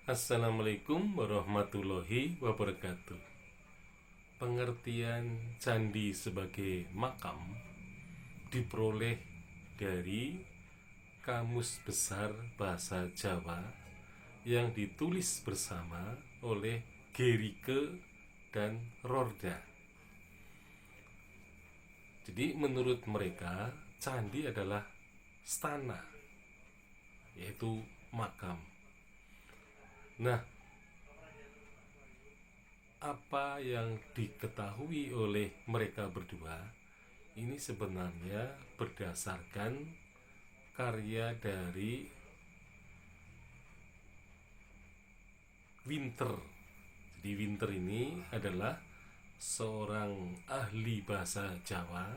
Assalamualaikum warahmatullahi wabarakatuh. Pengertian candi sebagai makam diperoleh dari Kamus Besar Bahasa Jawa yang ditulis bersama oleh Gerike dan Rorda. Jadi menurut mereka candi adalah stana, yaitu makam. Nah, apa yang diketahui oleh mereka berdua ini sebenarnya berdasarkan karya dari Winter. Jadi Winter ini adalah seorang ahli bahasa Jawa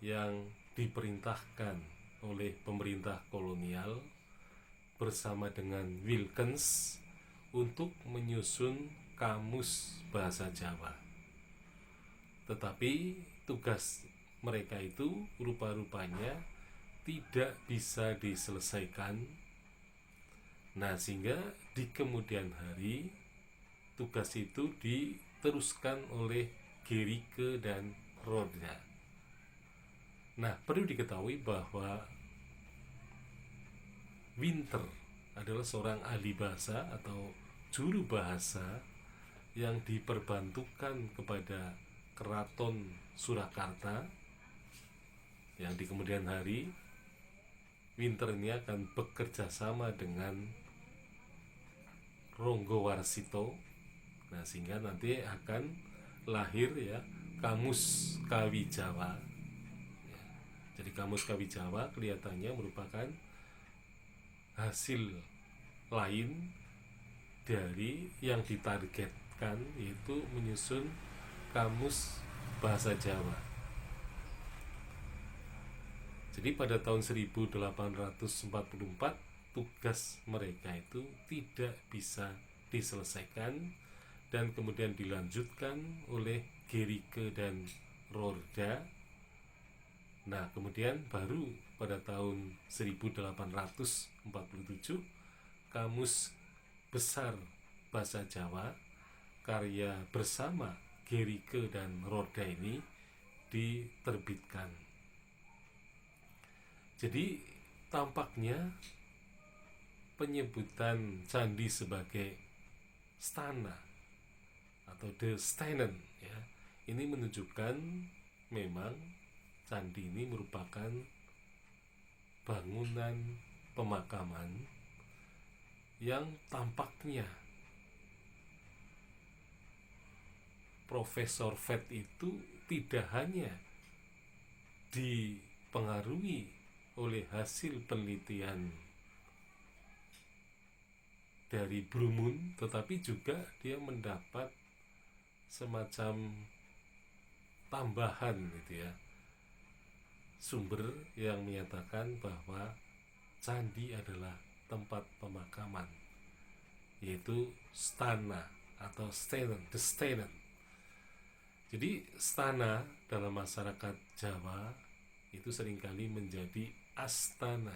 yang diperintahkan oleh pemerintah kolonial bersama dengan Wilkins untuk menyusun kamus bahasa Jawa. Tetapi tugas mereka itu rupa-rupanya tidak bisa diselesaikan. Nah, sehingga di kemudian hari tugas itu diteruskan oleh Gerike dan Rorda. Nah, perlu diketahui bahwa Winter adalah seorang ahli bahasa atau juru bahasa yang diperbantukan kepada Keraton Surakarta, yang di kemudian hari Winter ini akan bekerja sama dengan Ronggowarsito. Nah, sehingga nanti akan lahir ya Kamus Kawi Jawa. Jadi Kamus Kawi Jawa kelihatannya merupakan hasil lain dari yang ditargetkan, yaitu menyusun kamus bahasa Jawa. Jadi pada tahun 1844 tugas mereka itu tidak bisa diselesaikan dan kemudian dilanjutkan oleh Gerike dan Rorda. Nah, kemudian baru pada tahun 1847 Kamus Besar Bahasa Jawa karya bersama Gerike dan Rorda ini diterbitkan. Jadi tampaknya penyebutan candi sebagai stana atau the stanen ya, ini menunjukkan memang candi ini merupakan bangunan pemakaman yang tampaknya Profesor Fett itu tidak hanya dipengaruhi oleh hasil penelitian dari Brumun, tetapi juga dia mendapat semacam tambahan gitu ya, sumber yang menyatakan bahwa candi adalah tempat pemakaman, yaitu stana atau stanen, the stanen. Jadi stana dalam masyarakat Jawa itu seringkali menjadi astana.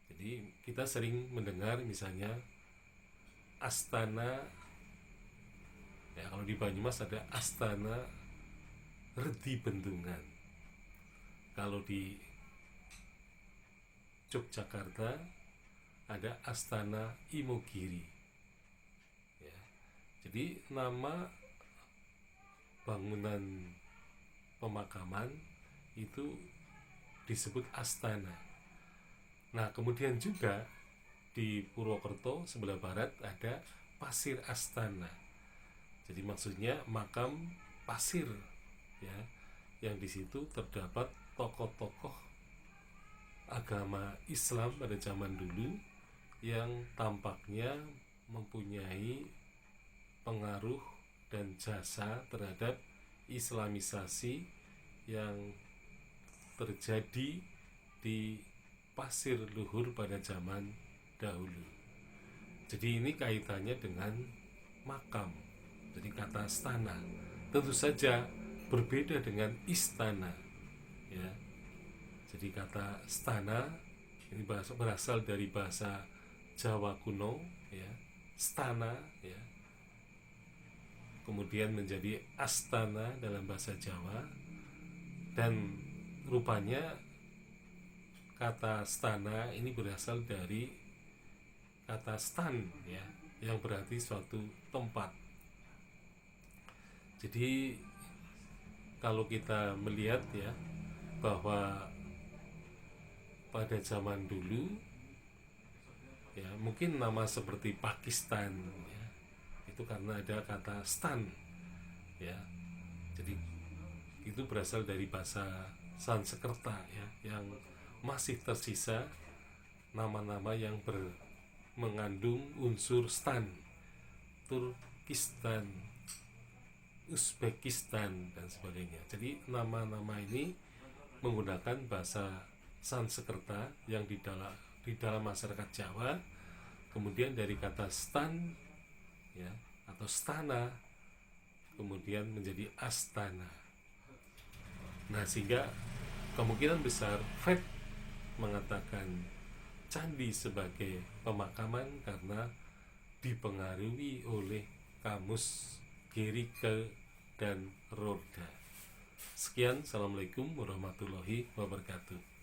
Jadi kita sering mendengar misalnya astana ya, kalau di Banyumas ada astana Redi Bendungan. Kalau di Yogyakarta ada astana Imogiri ya. Jadi nama bangunan pemakaman itu disebut astana. Nah, kemudian juga di Purwokerto sebelah barat ada Pasir Astana. Jadi maksudnya makam pasir ya, yang di situ terdapat tokoh-tokoh agama Islam pada zaman dulu yang tampaknya mempunyai pengaruh dan jasa terhadap Islamisasi yang terjadi di Pasir Luhur pada zaman dahulu. Jadi ini kaitannya dengan makam. Jadi kata stana tentu saja berbeda dengan istana ya. Jadi kata stana Ini berasal dari bahasa Jawa kuno, ya, stana, ya, kemudian menjadi astana dalam bahasa Jawa, dan rupanya kata stana ini berasal dari kata stan, ya, yang berarti suatu tempat. Jadi kalau kita melihat, ya, bahwa pada zaman dulu, ya, mungkin nama seperti Pakistan, ya, itu karena ada kata stan, ya. Jadi itu berasal dari bahasa Sanskerta, ya, yang masih tersisa nama-nama yang mengandung unsur stan, Turkistan, Uzbekistan, dan sebagainya. Jadi nama-nama ini menggunakan bahasa Sanskerta yang di dalam masyarakat Jawa, kemudian dari kata stan, ya, atau stana, kemudian menjadi astana. Nah, sehingga kemungkinan besar Fred mengatakan candi sebagai pemakaman karena dipengaruhi oleh kamus Gericke dan Roda. Sekian, assalamualaikum warahmatullahi wabarakatuh.